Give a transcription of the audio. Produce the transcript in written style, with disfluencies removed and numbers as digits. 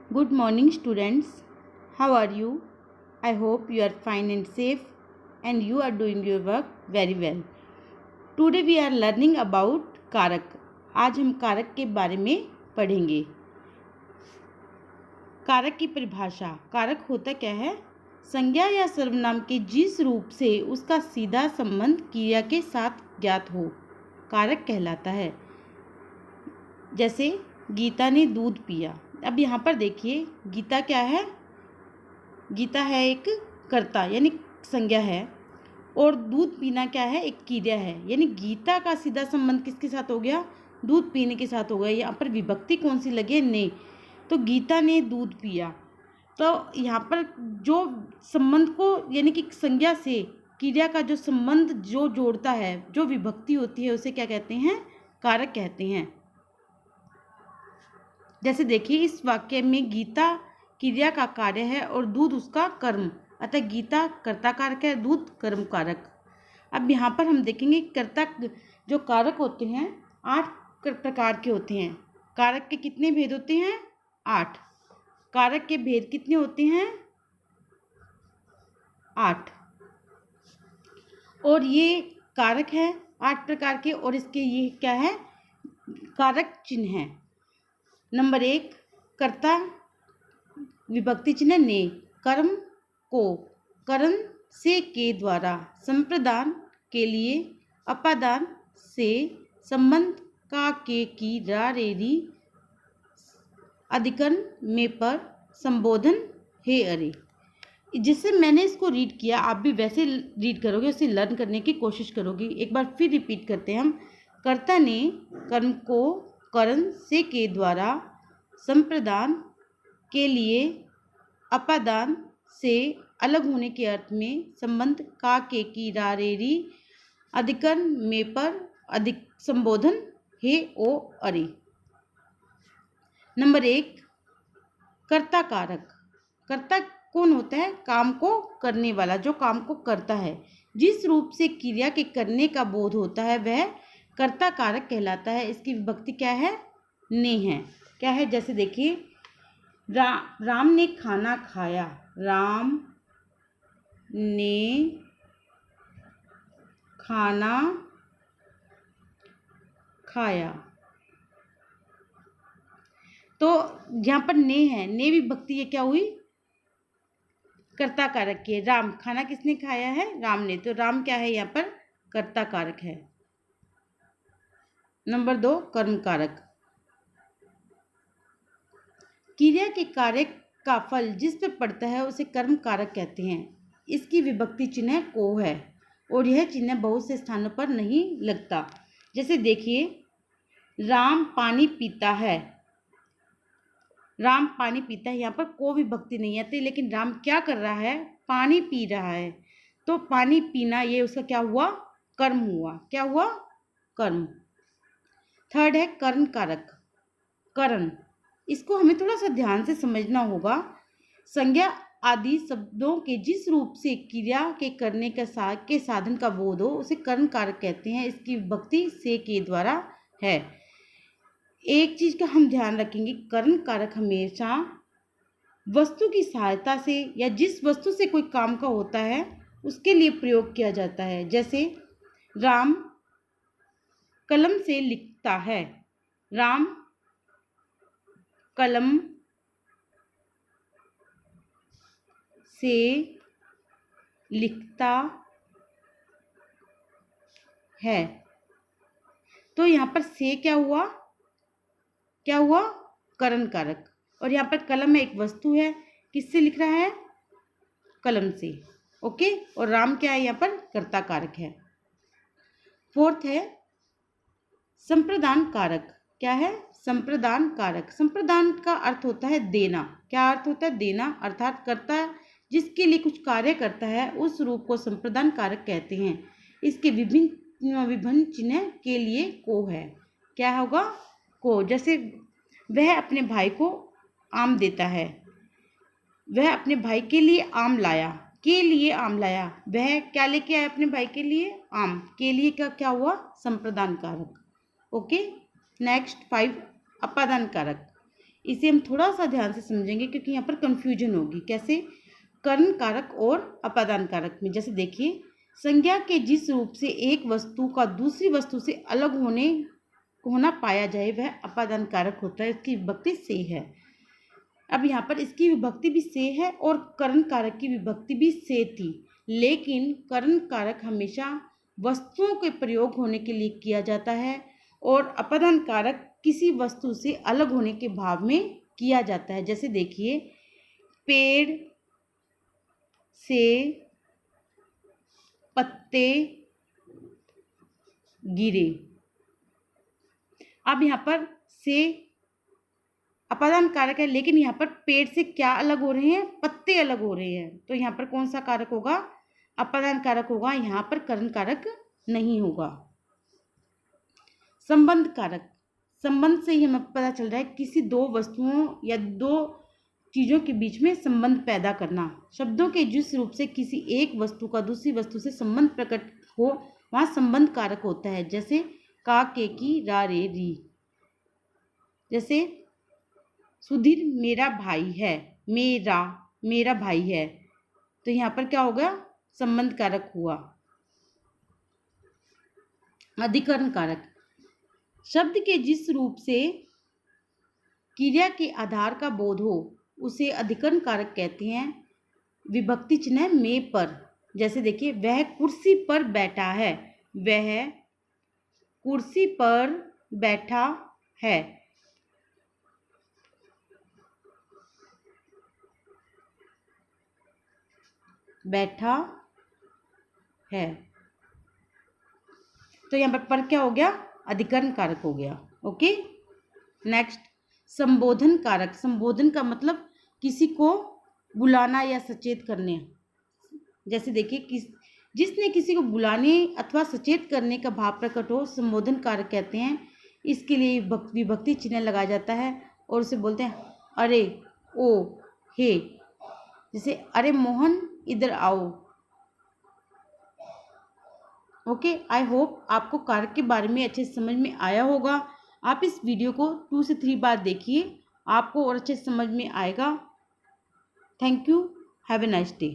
Good morning, students. How are you? I hope you are fine and safe and you are doing your work very well. Today we are learning about कारक. आज हम कारक के बारे में पढ़ेंगे. कारक की परिभाषा. कारक होता क्या है? संज्ञा या सर्वनाम के जिस रूप से उसका सीधा संबंध क्रिया के साथ ज्ञात हो, कारक कहलाता है. जैसे गीता ने दूध पिया. अब यहाँ पर देखिए, गीता क्या है? गीता है एक कर्ता यानी संज्ञा है, और दूध पीना क्या है? एक क्रिया है. यानी गीता का सीधा संबंध किसके साथ हो गया? दूध पीने के साथ हो गया. यहाँ पर विभक्ति कौन सी लगी है? ने. तो गीता ने दूध पिया. तो यहाँ पर जो संबंध को यानी कि संज्ञा से क्रिया का जो संबंध जो जोड़ता है, जो विभक्ति होती है, उसे क्या कहते हैं? कारक कहते हैं. जैसे देखिए, इस वाक्य में गीता क्रिया का कार्य है और दूध उसका कर्म, अतः गीता कर्ता कारक है, दूध कर्म कारक. अब यहाँ पर हम देखेंगे कर्ता जो कारक होते हैं 8 प्रकार के होते हैं. कारक के कितने भेद होते हैं? 8. कारक के भेद कितने होते हैं? 8. और ये कारक है 8 प्रकार के, और इसके ये क्या है? कारक चिन्ह है. नंबर 1, कर्ता विभक्ति चिन्ह ने. कर्म को करण से के द्वारा, संप्रदान के लिए अपादान से, संबंध का के की रा रे री, अधिकरण में पर, संबोधन हे अरे. जिससे मैंने इसको रीड किया, आप भी वैसे रीड करोगे, उसे लर्न करने की कोशिश करोगे. एक बार फिर रिपीट करते हैं हम. कर्ता ने कर्म को करण से के द्वारा, संप्रदान के लिए अपादान से, अलग होने के अर्थ में, संबंध का के की रा रे री, अधिकरण में पर, अधिक संबोधन हे ओ अरे. नंबर 1, कर्ता कारक. कर्ता कौन होता है? काम को करने वाला, जो काम को करता है. जिस रूप से क्रिया के करने का बोध होता है वह कर्ता कारक कहलाता है. इसकी विभक्ति क्या है? ने है. क्या है? जैसे देखिए, राम ने खाना खाया. राम ने खाना खाया. तो यहाँ पर ने है. ने विभक्ति ये क्या हुई? कर्ता कारक की है. राम, खाना किसने खाया है? राम ने. तो राम क्या है? यहाँ पर कर्ता कारक है. नंबर 2, कर्म कारक. क्रिया के कार्य का फल जिस पर पड़ता है उसे कर्म कारक कहते हैं. इसकी विभक्ति चिन्ह को है, और यह चिन्ह बहुत से स्थानों पर नहीं लगता. जैसे देखिए, राम पानी पीता है. राम पानी पीता है, यहाँ पर को विभक्ति नहीं आती, लेकिन राम क्या कर रहा है? पानी पी रहा है. तो पानी पीना ये उसका क्या हुआ? कर्म हुआ. क्या हुआ? कर्म. थर्ड है करण कारक. करण, इसको हमें थोड़ा सा ध्यान से समझना होगा. संज्ञा आदि शब्दों के जिस रूप से क्रिया के करने के साधन का बोध हो उसे करण कारक कहते हैं. इसकी विभक्ति से के द्वारा है. एक चीज का हम ध्यान रखेंगे, करण कारक हमेशा वस्तु की सहायता से या जिस वस्तु से कोई काम का होता है उसके लिए प्रयोग किया जाता है. जैसे राम कलम से लिखता है. राम कलम से लिखता है. तो यहाँ पर से क्या हुआ? क्या हुआ? करण कारक. और यहाँ पर कलम में एक वस्तु है. किससे लिख रहा है? कलम से. ओके. और राम क्या है? यहाँ पर कर्ता कारक है. फोर्थ है संप्रदान कारक. क्या है? संप्रदान कारक. संप्रदान का अर्थ होता है देना. क्या अर्थ होता है? देना. अर्थात कर्ता जिसके लिए कुछ कार्य करता है उस रूप को संप्रदान कारक कहते हैं. इसके विभिन्न चिन्ह के लिए को है. क्या होगा? को. जैसे वह अपने भाई को आम देता है. वह अपने भाई के लिए आम लाया. के लिए आम लाया. वह क्या लेके आया अपने भाई के लिए? आम. के लिए का क्या हुआ? संप्रदान कारक. ओके. नेक्स्ट 5, अपादान कारक. इसे हम थोड़ा सा ध्यान से समझेंगे क्योंकि यहाँ पर कंफ्यूजन होगी। कैसे? कर्ण कारक और अपादान कारक में। जैसे देखिए, संज्ञा के जिस रूप से एक वस्तु का दूसरी वस्तु से अलग होना पाया जाए वह अपादान कारक होता है। इसकी विभक्ति से है। अब यहाँ पर इसकी विभक्ति भी से है और कर्ण कारक की विभक्ति भी से थी, लेकिन कर्ण कारक हमेशा वस्तुओं के प्रयोग होने के लिए किया जाता है और अपादान कारक किसी वस्तु से अलग होने के भाव में किया जाता है। जैसे देखिए, पेड़ से पत्ते गिरे। अब यहाँ पर से अपादान कारक है, लेकिन यहाँ पर पेड़ से क्या अलग हो रहे हैं? पत्ते अलग हो रहे हैं। तो यहाँ पर कौन सा कारक होगा? अपादान कारक होगा। यहाँ पर कर्ण कारक नहीं होगा। संबंध कारक। संबंध से ही हमें पता चल रहा है किसी दो वस्तुओं या दो चीज़ों के बीच में संबंध पैदा करना। शब्दों के जिस रूप से किसी एक वस्तु का दूसरी वस्तु से संबंध प्रकट हो वहाँ संबंध कारक होता है। जैसे का, के, की, रा, रे, री। जैसे सुधीर मेरा भाई है। मेरा भाई है, तो यहाँ पर क्या हो गया? संबंध कारक हुआ। अधिकरण कारक। शब्द के जिस रूप से क्रिया के आधार का बोध हो उसे अधिकरण कारक कहते हैं। विभक्ति चिन्ह में पर। जैसे देखिए, वह कुर्सी पर बैठा है। वह कुर्सी पर बैठा है। बैठा है, तो यहाँ पर क्या हो गया? अधिकरण कारक हो गया। ओके, नेक्स्ट, संबोधन कारक। संबोधन का मतलब किसी को बुलाना या सचेत करने। जैसे देखिए, जिसने किसी को बुलाने अथवा सचेत करने का भाव प्रकट हो संबोधन कारक कहते हैं। इसके लिए विभक्ति चिन्ह लगाया जाता है और उसे बोलते हैं अरे, ओ, हे। जैसे अरे मोहन इधर आओ। ओके, आई होप आपको कारक के बारे में अच्छे समझ में आया होगा। आप इस वीडियो को 2 से 3 बार देखिए, आपको और अच्छे समझ में आएगा। Thank you. Have a nice day.